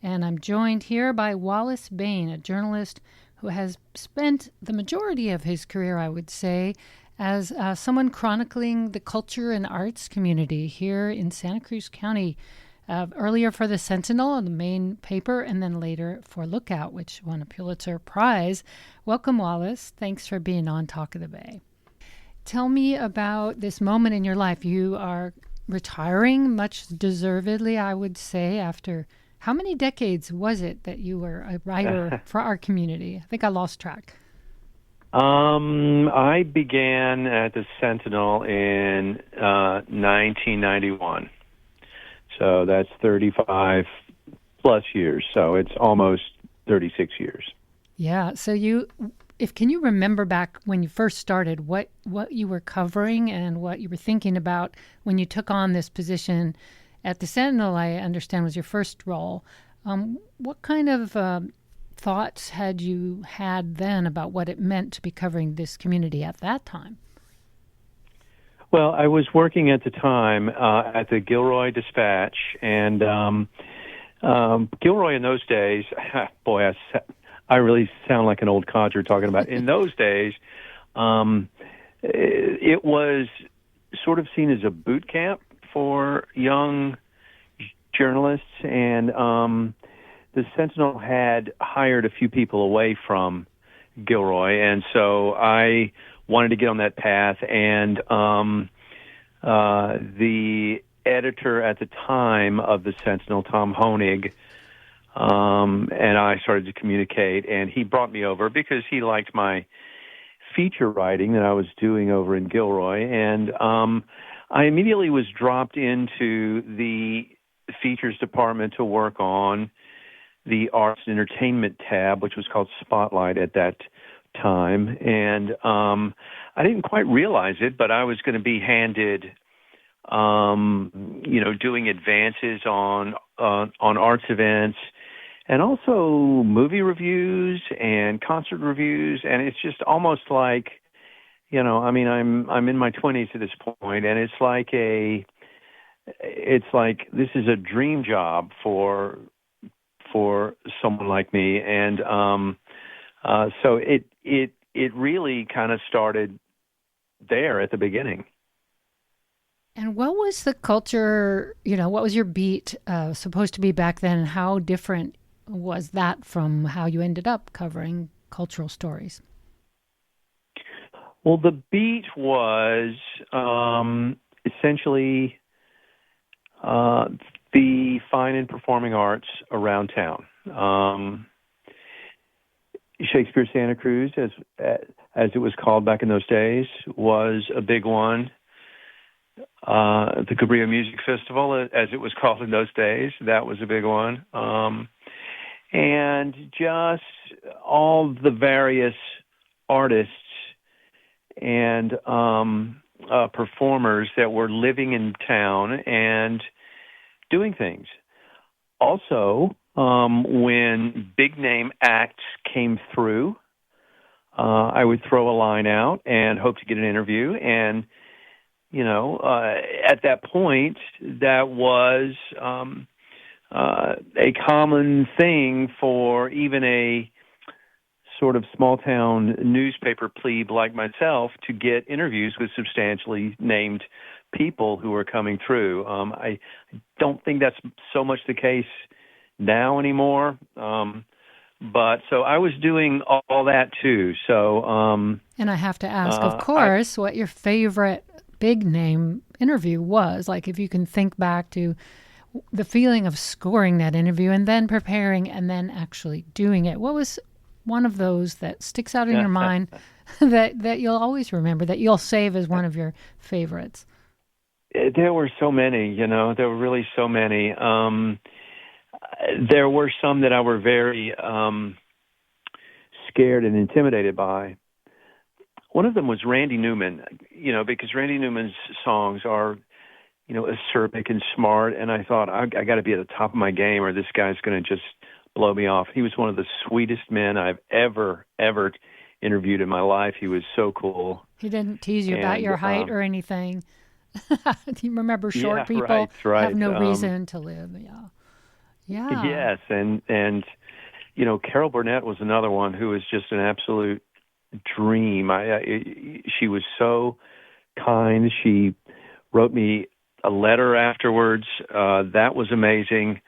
And I'm joined here by Wallace Baine, a journalist who has spent the majority of his career, I would say, as someone chronicling the culture and arts community here in Santa Cruz County. Earlier for the Sentinel, the main paper, and then later for Lookout, which won a Pulitzer Prize. Welcome, Wallace. Thanks for being on Talk of the Bay. Tell me about this moment in your life. You are retiring, much deservedly, I would say, after how many decades was it that you were a writer for our community? I think I lost track. I began at the Sentinel in 1991. So that's 35 plus years. So it's almost 36 years. Yeah. So can you remember back when you first started, what you were covering and what you were thinking about when you took on this position at the Sentinel? I understand was your first role. What kind of thoughts had you had then about what it meant to be covering this community at that time? Well, I was working at the time at the Gilroy Dispatch, and Gilroy in those days, boy, I really sound like an old codger talking about. In those days, it was sort of seen as a boot camp for young journalists, and the Sentinel had hired a few people away from Gilroy, and so I wanted to get on that path, and the editor at the time of the Sentinel, Tom Honig, and I started to communicate, and he brought me over because he liked my feature writing that I was doing over in Gilroy, and I immediately was dropped into the features department to work on the arts and entertainment tab, which was called Spotlight at that time, and I didn't quite realize it, but I was going to be handed, doing advances on arts events, and also movie reviews and concert reviews, and it's just almost like, I'm in my 20s at this point, and it's like this is a dream job for someone like me, and so it really kind of started there at the beginning. And what was the culture, what was your beat supposed to be back then, and how different was that from how you ended up covering cultural stories? Well, the beat was essentially the fine and performing arts around town. Shakespeare Santa Cruz, as it was called back in those days, was a big one. The Cabrillo Music Festival, as it was called in those days, that was a big one. And just all the various artists and performers that were living in town and doing things. Also, when big name acts came through, I would throw a line out and hope to get an interview. And, at that point, that was a common thing for even a sort of small town newspaper plebe like myself to get interviews with substantially named people who are coming through. I don't think that's so much the case now anymore. But so I was doing all that too. So, and I have to ask, of course, what your favorite big name interview was. Like, if you can think back to the feeling of scoring that interview and then preparing and then actually doing it. What was one of those that sticks out in your mind that you'll always remember, that you'll save as one of your favorites? There were so many, there were really so many. There were some that I were very scared and intimidated by. One of them was Randy Newman, because Randy Newman's songs are, acerbic and smart, and I thought, I got to be at the top of my game or this guy's going to just blow me off. He was one of the sweetest men I've ever interviewed in my life. He was so cool. He didn't tease you about your height or anything. Do you remember short people right. have no reason to live? Yeah. Yeah. Yes, and you know, Carol Burnett was another one who was just an absolute dream. She was so kind. She wrote me a letter afterwards. That was amazing.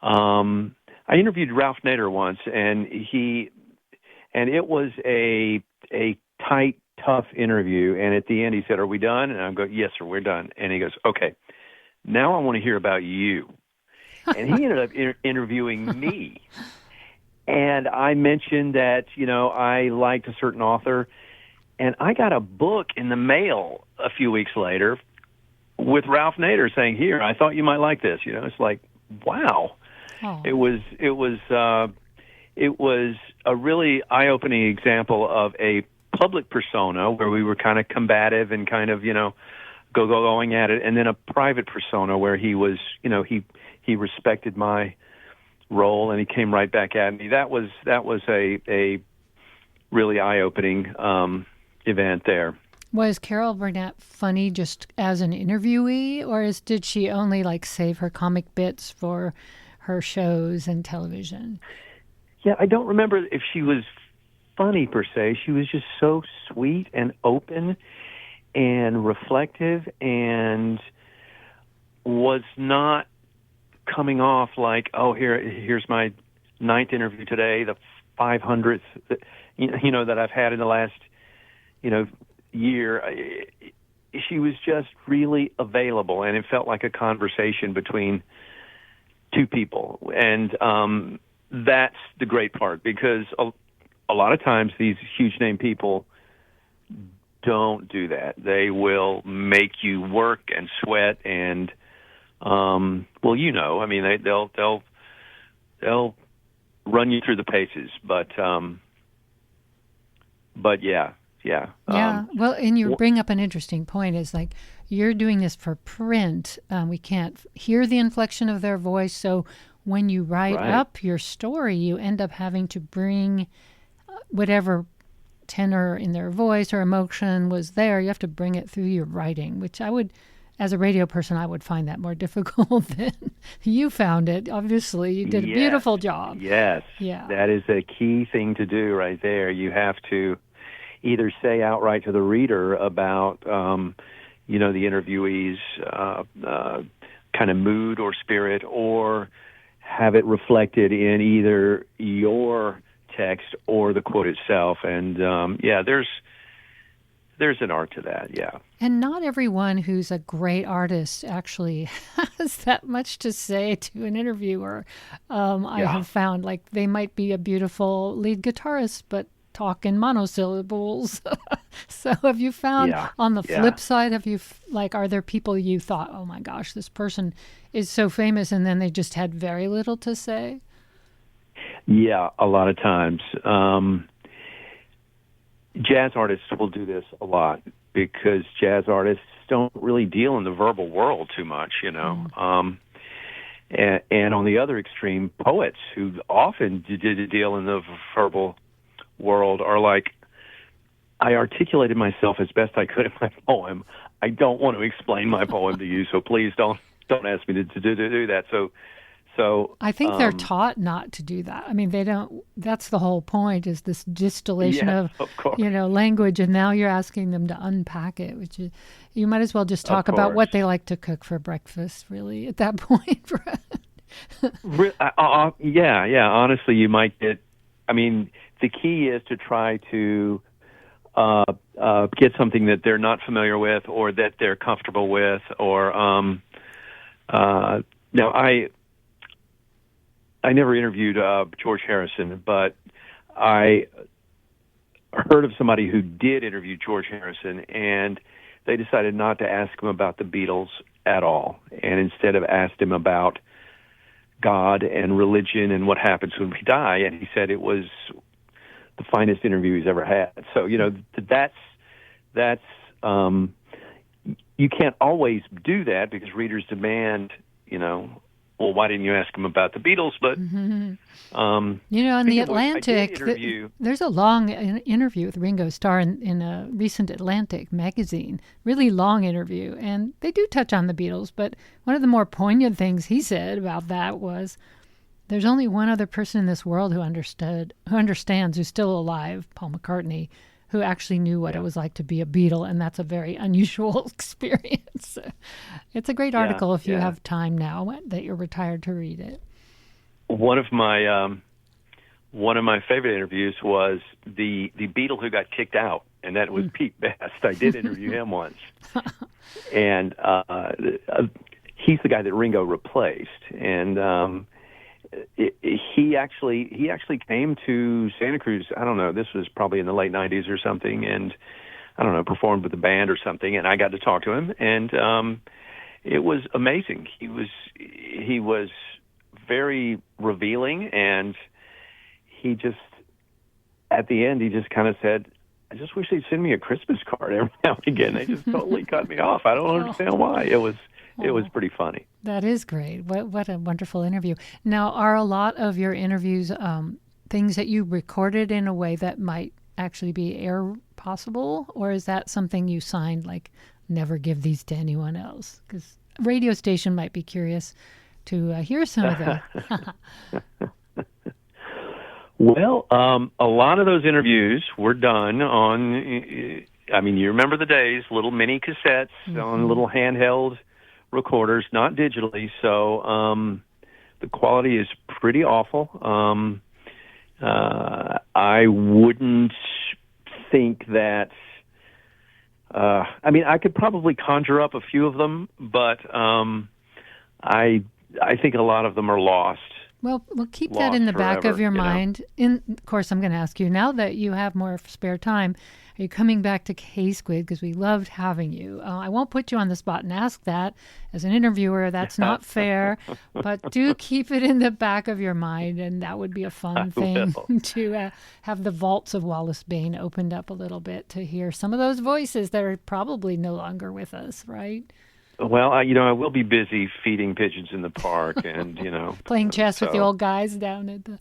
I interviewed Ralph Nader once, and it was a tight, tough interview. And at the end, he said, "Are we done?" And I go, "Yes, sir, we're done." And he goes, "Okay, now I want to hear about you." And he ended up interviewing me. And I mentioned that, you know, I liked a certain author, and I got a book in the mail a few weeks later with Ralph Nader saying, "Here, I thought you might like this." You know, it's like, wow. Oh. It was a really eye-opening example of a public persona where we were kind of combative and kind of, you know, going at it, and then a private persona where he was, you know, he respected my role and he came right back at me. That was a really eye-opening event there. Was Carol Burnett funny just as an interviewee, or did she only like save her comic bits for her shows and television? Yeah, I don't remember if she was funny per se. She was just so sweet and open and reflective, and was not coming off like, "Oh, here's my 9th interview today, the 500th, you know, that I've had in the last, you know, year." She was just really available, and it felt like a conversation between two people. And that's the great part, because a lot of times these huge name people don't do that. They will make you work and sweat and well, you know, I mean, they'll run you through the paces, but yeah. Yeah. Well, and you bring up an interesting point, is like, you're doing this for print. We can't hear the inflection of their voice. So when you write up your story, you end up having to bring whatever tenor in their voice or emotion was there. You have to bring it through your writing, which I would, as a radio person, I would find that more difficult than you found it. Obviously, you did a beautiful job. Yes. Yeah. That is a key thing to do right there. You have to either say outright to the reader about, you know, the interviewee's kind of mood or spirit, or have it reflected in either your text or the quote itself. And yeah, there's an art to that, yeah. And not everyone who's a great artist actually has that much to say to an interviewer. I have found, like, they might be a beautiful lead guitarist, but talk in monosyllables. So have you found on the flip side, are there people you thought, "Oh my gosh, this person is so famous," and then they just had very little to say? Yeah, a lot of times. Jazz artists will do this a lot, because jazz artists don't really deal in the verbal world too much, you know. And on the other extreme, poets who often did deal in the verbal world are like, "I articulated myself as best I could in my poem. I don't want to explain my poem to you, so please don't ask me to do that." So I think they're taught not to do that. I mean, they don't. That's the whole point, is this distillation of you know, language, and now you're asking them to unpack it, which is, you might as well just talk about what they like to cook for breakfast, really, at that point. Yeah. Honestly, you might get. I mean, the key is to try to get something that they're not familiar with, or that they're comfortable with, or now I never interviewed George Harrison, but I heard of somebody who did interview George Harrison, and they decided not to ask him about the Beatles at all, and instead of asked him about God and religion and what happens when we die, and he said it was the finest interview he's ever had. So, you know, that's you can't always do that, because readers demand, you know, well, why didn't you ask him about the Beatles? But you know, in the Atlantic, there's a long interview with Ringo Starr in a recent Atlantic magazine. Really long interview, and they do touch on the Beatles. But one of the more poignant things he said about that was, There's only one other person in this world who understands, who's still alive, Paul McCartney, who actually knew what it was like to be a Beatle, and that's a very unusual experience. It's a great article if you have time now that you're retired to read it. One of my favorite interviews was the Beatle who got kicked out, and that was Pete Best. I did interview him once, and he's the guy that Ringo replaced, and he actually came to Santa Cruz. I don't know. This was probably in the late '90s or something, and I don't know, performed with the band or something. And I got to talk to him, and it was amazing. He was very revealing, and he just at the end he just kind of said, "I just wish they'd send me a Christmas card every now and again." They just totally cut me off. I don't understand why. It was pretty funny. That is great. What a wonderful interview. Now, are a lot of your interviews things that you recorded in a way that might actually be air possible, or is that something you signed, like never give these to anyone else? Because a radio station might be curious to hear some of them. Well, a lot of those interviews were done on, I mean, you remember the days, little mini cassettes on little handheld recorders, not digitally, so the quality is pretty awful. I wouldn't think that, I mean, I could probably conjure up a few of them, but I think a lot of them are lost. Well, keep that in the back of your mind. Of course, I'm going to ask you, now that you have more spare time, are you coming back to K-Squid? Because we loved having you. I won't put you on the spot and ask that. As an interviewer, that's not fair. But do keep it in the back of your mind, and that would be a fun thing to have the vaults of Wallace Baine opened up a little bit to hear some of those voices that are probably no longer with us, right? Well, I will be busy feeding pigeons in the park and, playing chess with the old guys down at the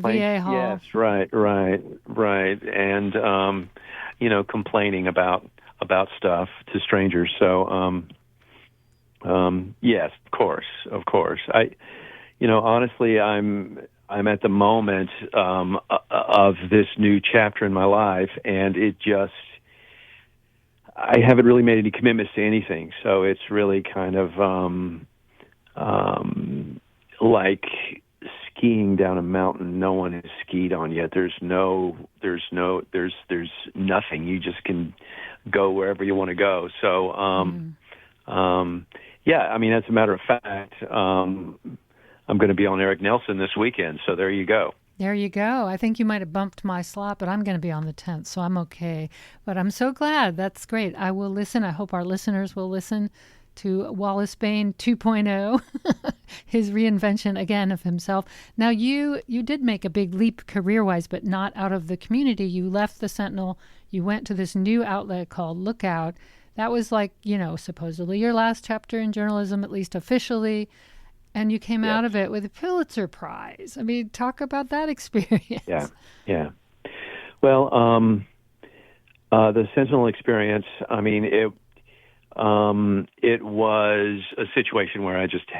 VA hall. Yes, right. And, complaining about stuff to strangers. So, yes, of course. Honestly, I'm at the moment of this new chapter in my life, and I haven't really made any commitments to anything, so it's really kind of like skiing down a mountain no one has skied on yet. There's nothing. You just can go wherever you want to go. So, yeah. I mean, as a matter of fact, I'm going to be on Eric Nelson this weekend. So there you go. There you go. I think you might have bumped my slot, but I'm going to be on the 10th, so I'm okay. But I'm so glad. That's great. I will listen. I hope our listeners will listen to Wallace Baine 2.0, his reinvention again of himself. Now, you did make a big leap career-wise, but not out of the community. You left the Sentinel. You went to this new outlet called Lookout. That was like, supposedly your last chapter in journalism, at least officially. And you came out of it with a Pulitzer Prize. I mean, talk about that experience. Yeah. Well, the Sentinel experience, I mean, it was a situation where I just,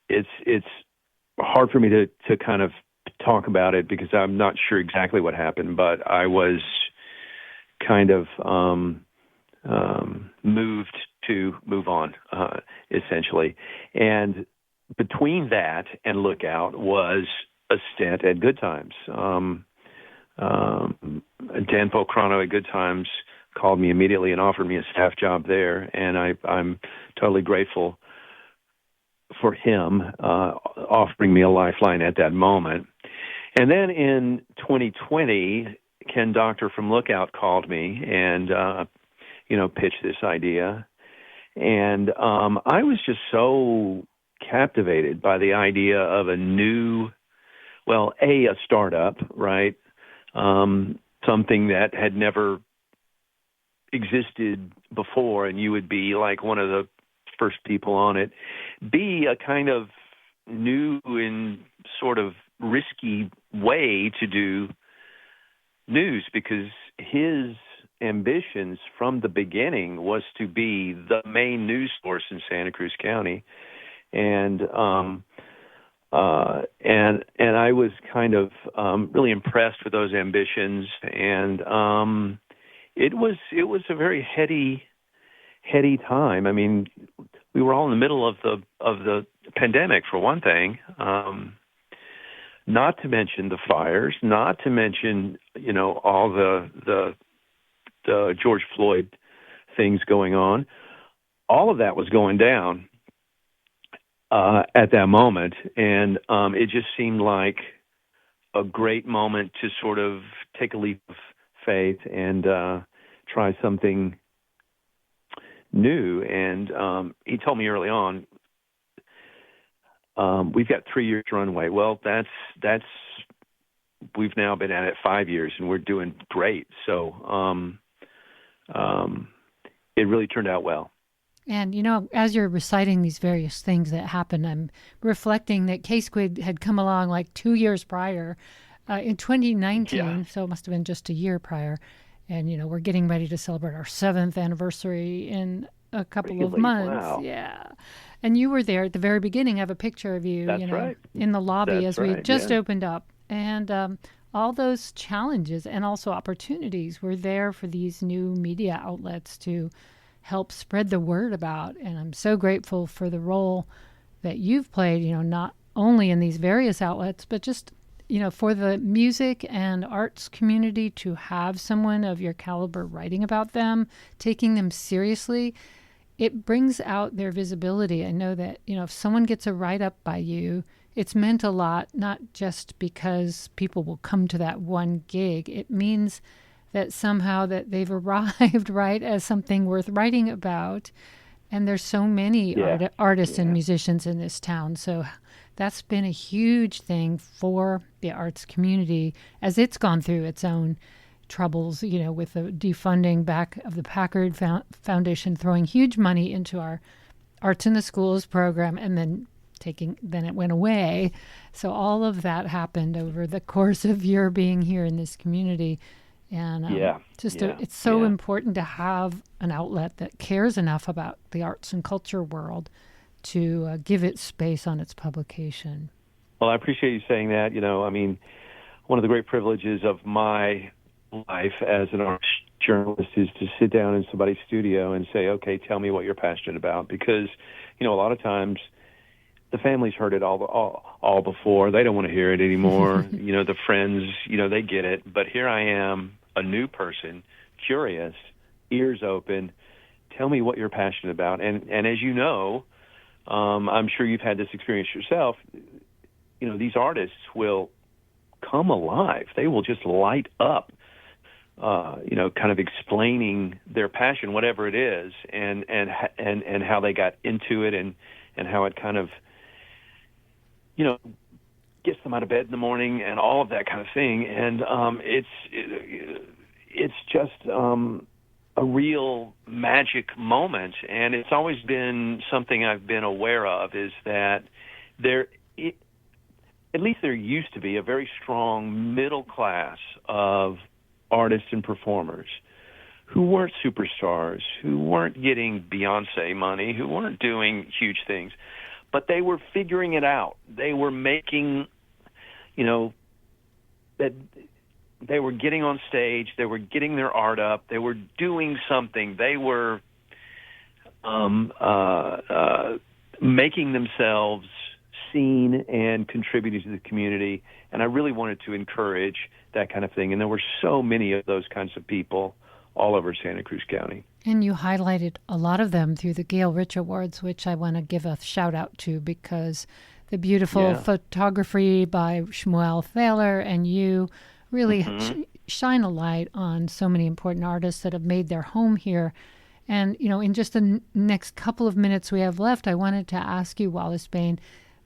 it's hard for me to kind of talk about it because I'm not sure exactly what happened, but I was kind of moved to move on, essentially. And between that and Lookout was a stint at Good Times. Dan Polcrano at Good Times called me immediately and offered me a staff job there, and I'm totally grateful for him offering me a lifeline at that moment. And then in 2020, Ken Doctor from Lookout called me and pitched this idea. And I was just so captivated by the idea of a startup, right? Something that had never existed before, and you would be like one of the first people on it. B, a kind of new and sort of risky way to do news, because his ambitions from the beginning was to be the main news source in Santa Cruz County. And I was kind of really impressed with those ambitions, and it was a very heady time. I mean, we were all in the middle of the pandemic, for one thing. Not to mention the fires, not to mention all the George Floyd things going on. All of that was going down at that moment, and it just seemed like a great moment to sort of take a leap of faith and try something new. And he told me early on, we've got 3 years runway. Well, that's we've now been at it 5 years, and we're doing great. So it really turned out well. And, as you're reciting these various things that happened, I'm reflecting that K-Squid had come along like 2 years prior in 2019. Yeah. So it must have been just a year prior. And, we're getting ready to celebrate our 7th anniversary in a couple of months. Wow. Yeah. And you were there at the very beginning. I have a picture of you, That's right. in the lobby That's as we had right, just yeah. opened up. And all those challenges and also opportunities were there for these new media outlets to help spread the word about. And I'm so grateful for the role that you've played, not only in these various outlets, but just, for the music and arts community to have someone of your caliber writing about them, taking them seriously. It brings out their visibility. I know that, if someone gets a write-up by you, it's meant a lot, not just because people will come to that one gig. It means that somehow that they've arrived, right, as something worth writing about. And there's so many artists and musicians in this town. So that's been a huge thing for the arts community as it's gone through its own troubles, with the defunding back of the Packard Foundation, throwing huge money into our Arts in the Schools program, and then it went away. So all of that happened over the course of your being here in this community. And it's so important to have an outlet that cares enough about the arts and culture world to give it space on its publication. Well, I appreciate you saying that. One of the great privileges of my life as an arts journalist is to sit down in somebody's studio and say, okay, tell me what you're passionate about. Because, a lot of times the family's heard it all before. They don't want to hear it anymore. The friends, they get it. But here I am, a new person, curious, ears open. Tell me what you're passionate about. And as you know, I'm sure you've had this experience yourself. These artists will come alive. They will just light up, kind of explaining their passion, whatever it is, and how they got into it, and how it kind of, gets them out of bed in the morning and all of that kind of thing. And it's just a real magic moment. And it's always been something I've been aware of, is that at least there used to be a very strong middle class of artists and performers who weren't superstars, who weren't getting Beyonce money, who weren't doing huge things, but they were figuring it out. They were making, that they were getting on stage, they were getting their art up, they were doing something, they were making themselves seen and contributing to the community. And I really wanted to encourage that kind of thing. And there were so many of those kinds of people all over Santa Cruz County. And you highlighted a lot of them through the Gail Rich Awards, which I want to give a shout out to, because the beautiful photography by Shmuel Thaler and you really shine a light on so many important artists that have made their home here. And, in just the next couple of minutes we have left, I wanted to ask you, Wallace Baine,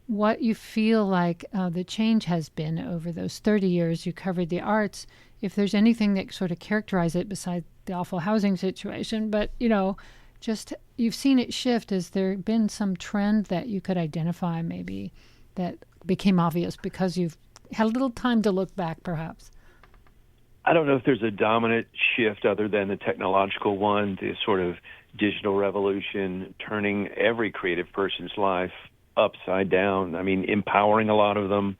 what you feel like the change has been over those 30 years you covered the arts, if there's anything that sort of characterize it besides the awful housing situation, but, just you've seen it shift. Has there been some trend that you could identify maybe that became obvious because you've had a little time to look back, perhaps? I don't know if there's a dominant shift other than the technological one, the sort of digital revolution turning every creative person's life upside down. I mean, empowering a lot of them,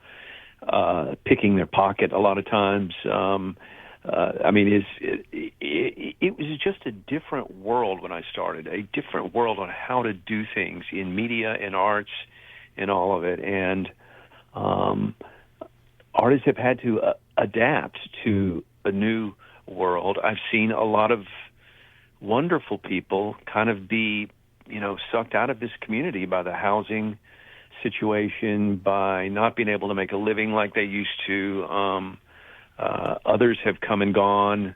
picking their pocket a lot of times. I mean, it was just a different world when I started, a different world on how to do things in media and arts and all of it. And artists have had to adapt to a new world. I've seen a lot of wonderful people kind of be, sucked out of this community by the housing situation, by not being able to make a living like they used to. Others have come and gone.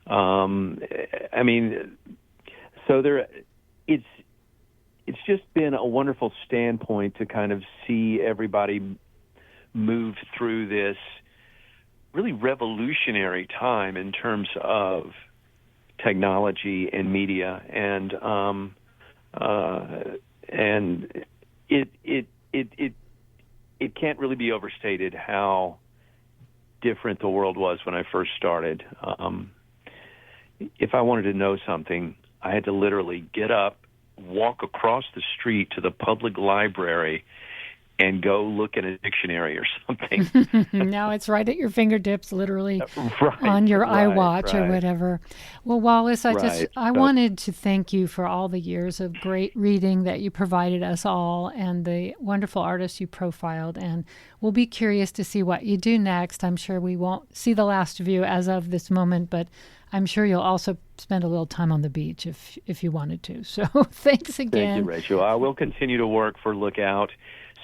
I mean, so it's just been a wonderful standpoint to kind of see everybody move through this really revolutionary time in terms of technology and media, and it can't really be overstated how different the world was when I first started. If I wanted to know something, I had to literally get up, walk across the street to the public library, and go look at a dictionary or something. Now it's right at your fingertips, literally, on your iWatch or whatever. Well, Wallace, I wanted to thank you for all the years of great reading that you provided us all and the wonderful artists you profiled. And we'll be curious to see what you do next. I'm sure we won't see the last of you as of this moment, but I'm sure you'll also spend a little time on the beach if you wanted to. So thanks again. Thank you, Rachel. I will continue to work for Lookout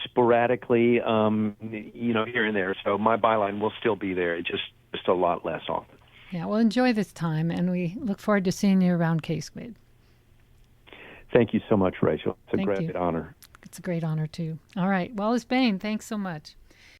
sporadically, here and there. So my byline will still be there, just a lot less often. Yeah, well, enjoy this time, and we look forward to seeing you around Cascade. Thank you so much, Rachel. It's a Thank great you. honor. It's a great honor, too. All right. Wallace Baine, thanks so much.